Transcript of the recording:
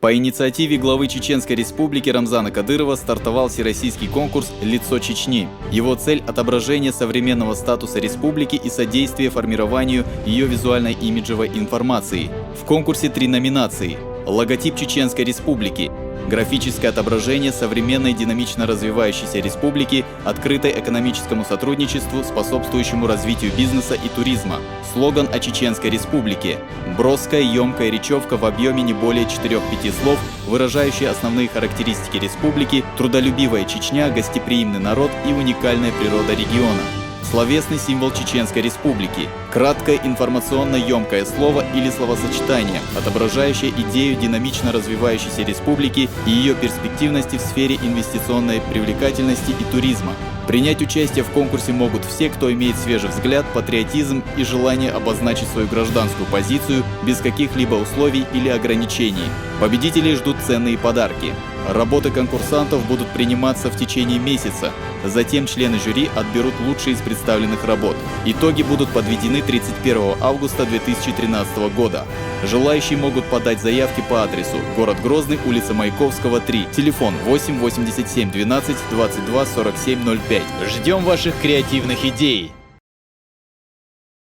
По инициативе главы Чеченской Республики Рамзана Кадырова стартовал всероссийский конкурс «Лицо Чечни». Его цель – отображение современного статуса республики и содействие формированию ее визуально-имиджевой информации. В конкурсе 3 номинации: логотип Чеченской Республики, графическое отображение современной динамично развивающейся республики, открытой экономическому сотрудничеству, способствующему развитию бизнеса и туризма, слоган о Чеченской Республике, броская, емкая речевка в объеме не более 4-5 слов, выражающие основные характеристики республики, трудолюбивая Чечня, гостеприимный народ и уникальная природа региона. Словесный символ Чеченской Республики – краткое информационно-емкое слово или словосочетание, отображающее идею динамично развивающейся республики и ее перспективности в сфере инвестиционной привлекательности и туризма. Принять участие в конкурсе могут все, кто имеет свежий взгляд, патриотизм и желание обозначить свою гражданскую позицию без каких-либо условий или ограничений. Победителей ждут ценные подарки. Работы конкурсантов будут приниматься в течение месяца. Затем члены жюри отберут лучшие из представленных работ. Итоги будут подведены 31 августа 2013 года. Желающие могут подать заявки по адресу: город Грозный, улица Маяковского, 3, телефон 8 87 12 22 47 05. Ждем ваших креативных идей!